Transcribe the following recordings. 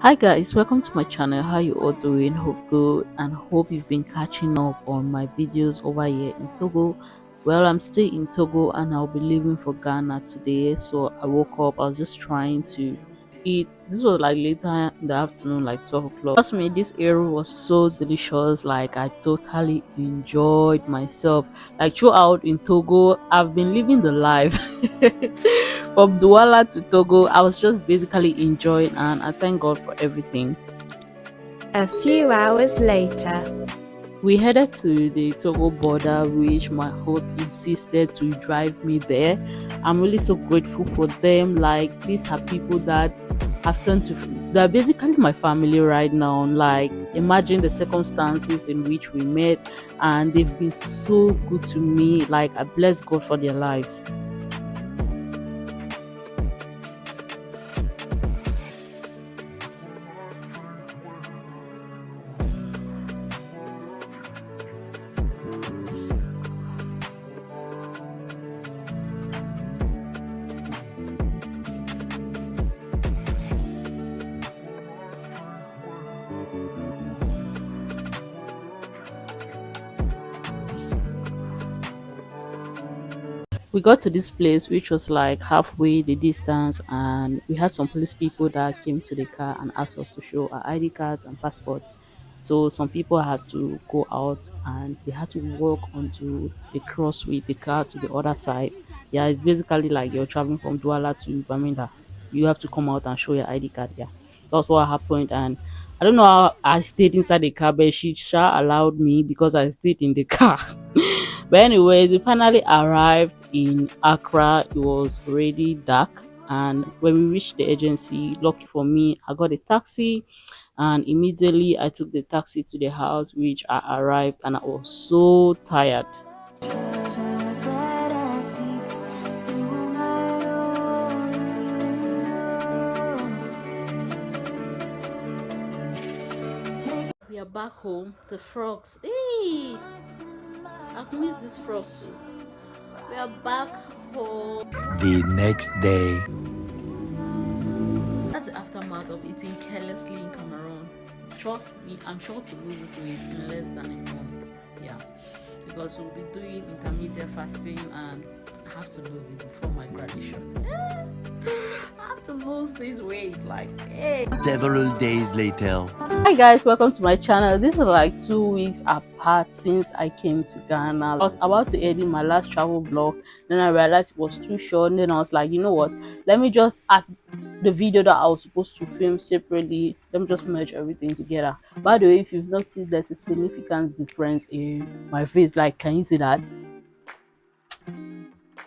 Hi guys, welcome to my channel. How you all doing? Hope good and hope you've been catching up on my videos over here in Togo. Well, I'm still in Togo and I'll be leaving for Ghana today. So I woke up, I was just trying to eat. This was like later in the afternoon, like 12 o'clock. Trust me, this area was so delicious. Like I totally enjoyed myself. Like throughout in Togo, I've been living the life. From Douala to Togo, I was just basically enjoying, and I thank God for everything. A few hours later, We headed to the Togo border, which my host insisted to drive me there. I'm really so grateful for them. Like, these are people that have turned to, they're basically my family right now. Like, imagine the circumstances in which we met, and they've been so good to me. Like, I bless God for their lives. We got to this place which was like halfway the distance, and we had some police people that came to the car and asked us to show our ID cards and passports. So some people had to go out and they had to walk onto the cross with the car to the other side. Yeah, it's basically like you're traveling from Douala to Bamenda. You have to come out and show your ID card. Yeah, that's what happened. And I don't know how I stayed inside the car, but she sure allowed me because I stayed in the car. But anyways, we finally arrived in Accra. It was already dark, and when we reached the agency, lucky for me, I got a taxi, and immediately I took the taxi to the house, which I arrived, and I was so tired. We are back home. The frogs. Hey, I've missed these frogs too. We are back home. The next day. That's the aftermath of eating carelessly in Cameroon. Trust me, I'm sure to lose this weight in less than a month. Yeah, because we'll be doing intermediate fasting and I have to lose it before my graduation. I have to lose this weight. Like, hey. Several days later. Hi guys, welcome to my channel. This is like 2 weeks apart since I came to Ghana. I was about to edit my last travel vlog, then I realized it was too short, and then I was like, you know what, let me just add the video that I was supposed to film separately. Let me just merge everything together. By the way, if you've noticed, there's a significant difference in my face. Like, can you see that?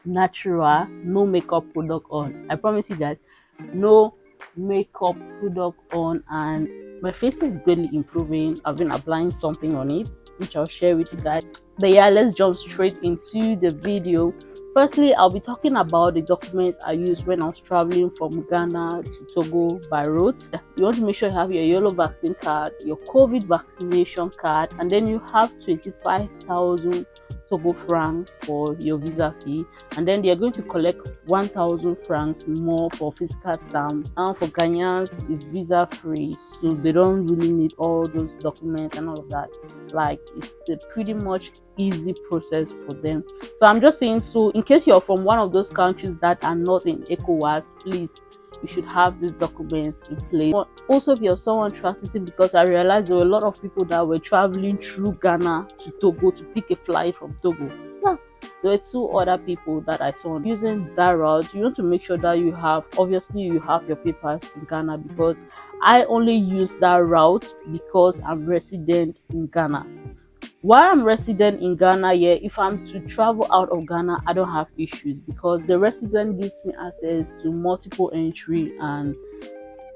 Natural, no makeup product on. I promise you guys, no makeup product on, and my face is greatly improving. I've been applying something on it, which I'll share with you guys. But yeah, let's jump straight into the video. Firstly, I'll be talking about the documents I used when I was traveling from Ghana to Togo by road. You want to make sure you have your yellow vaccine card, your COVID vaccination card, and then you have 25,000 Togo francs for your visa fee, and then they are going to collect 1,000 francs more for physical stamp. And for Ghanaians, it's visa free, so they don't really need all those documents and all of that. Like, it's a pretty much easy process for them. So I'm just saying, so in case you're from one of those countries that are not in ECOWAS, please, you should have these documents in place. Also, if you're someone transiting, because I realized there were a lot of people that were traveling through Ghana to Togo to pick a flight from Togo. Yeah, there were 2 other people that I saw using that route. You want to make sure that you have, obviously, you have your papers in Ghana, because I only use that route because I'm resident in Ghana. While I'm resident in Ghana, yeah, if I'm to travel out of Ghana, I don't have issues because the resident gives me access to multiple entry and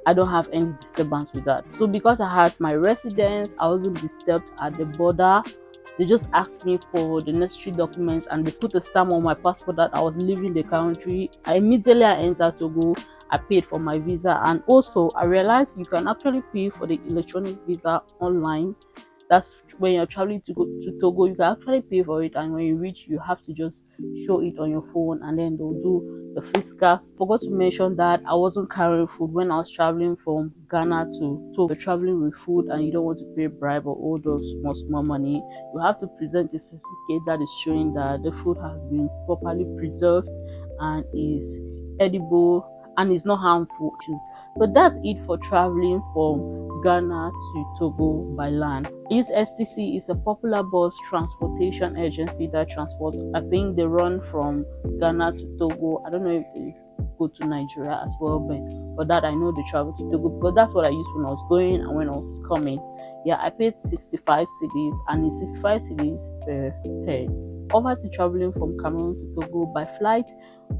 I don't have any disturbance with that. So because I had my residence, I wasn't disturbed at the border. They just asked me for the necessary documents and they put a stamp on my passport that I was leaving the country. I entered Togo. I paid for my visa, and also I realized you can actually pay for the electronic visa online. That's when you're traveling to go to Togo, you can actually pay for it, and when you reach, you have to just show it on your phone, and then they'll do the physical. Forgot to mention that I wasn't carrying food when I was traveling from Ghana to Togo. You're traveling with food and you don't want to pay bribe or all those small money. You have to present a certificate that is showing that the food has been properly preserved and is edible and is not harmful. So that's it for traveling from Ghana to Togo by land. Use STC is a popular bus transportation agency that transports. I think they run from Ghana to Togo. I don't know if they go to Nigeria as well, but for that I know they travel to Togo because that's what I used when I was going and when I was coming. Yeah, I paid 65 cedis and it's 65 cedis per head. Over to traveling from Cameroon to Togo by flight.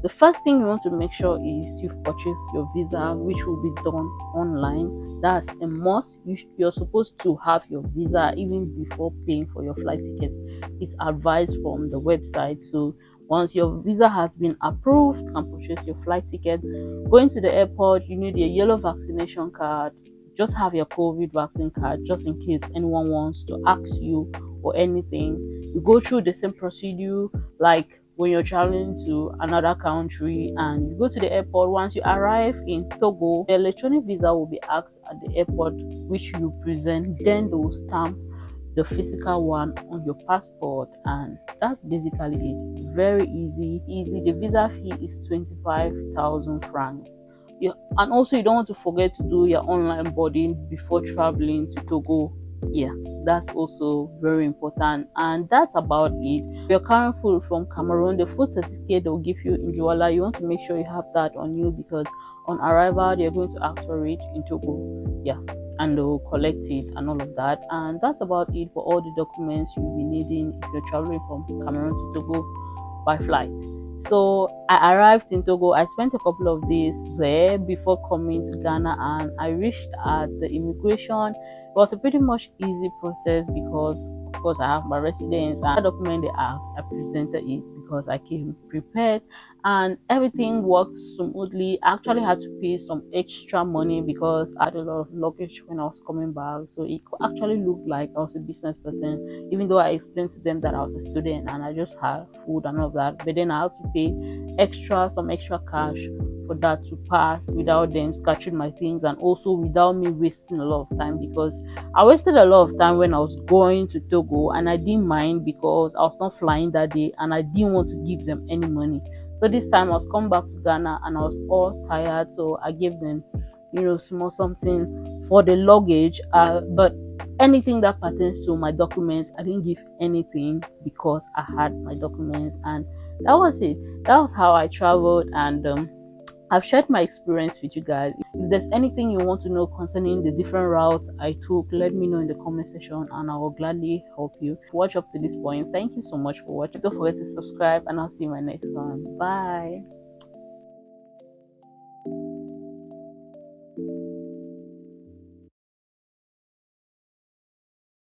The first thing you want to make sure is you've purchased your visa, which will be done online. That's a must. You're supposed to have your visa even before paying for your flight ticket. It's advised from the website. So once your visa has been approved, you can purchase your flight ticket. Going to the airport, you need your yellow vaccination card. Just have your COVID vaccine card just in case anyone wants to ask you or anything. You go through the same procedure like when you're traveling to another country, and you go to the airport. Once you arrive in Togo, the electronic visa will be asked at the airport, which you present. Then they will stamp the physical one on your passport, and that's basically it. Very easy. The visa fee is 25,000 francs. And also you don't want to forget to do your online boarding before traveling to Togo. Yeah, that's also very important. And that's about it. If you're carrying food from Cameroon, the food certificate they'll give you in Douala, you want to make sure you have that on you because on arrival they're going to ask for it in Togo. Yeah, and they'll collect it and all of that. And that's about it for all the documents you'll be needing if you're traveling from Cameroon to Togo by flight. So I arrived in Togo. I spent a couple of days there before coming to Ghana, and I reached at the immigration. It was a pretty much easy process because of course I have my residence and the document they asked, I presented it because I came prepared and everything worked smoothly. I actually had to pay some extra money because I had a lot of luggage when I was coming back. So it actually looked like I was a business person, even though I explained to them that I was a student and I just had food and all that. But then I had to pay some extra cash for that to pass without them scratching my things and also without me wasting a lot of time, because I wasted a lot of time when I was going to Togo and I didn't mind because I was not flying that day and I didn't want to give them any money. So this time I was coming back to Ghana and I was all tired, so I gave them small something for the luggage, but anything that pertains to my documents I didn't give anything because I had my documents, and that was it. That was how I traveled, and I've shared my experience with you guys. If there's anything you want to know concerning the different routes I took, let me know in the comment section and I will gladly help you. Watch up to this point. Thank you so much for watching. Don't forget to subscribe and I'll see you in my next one. Bye.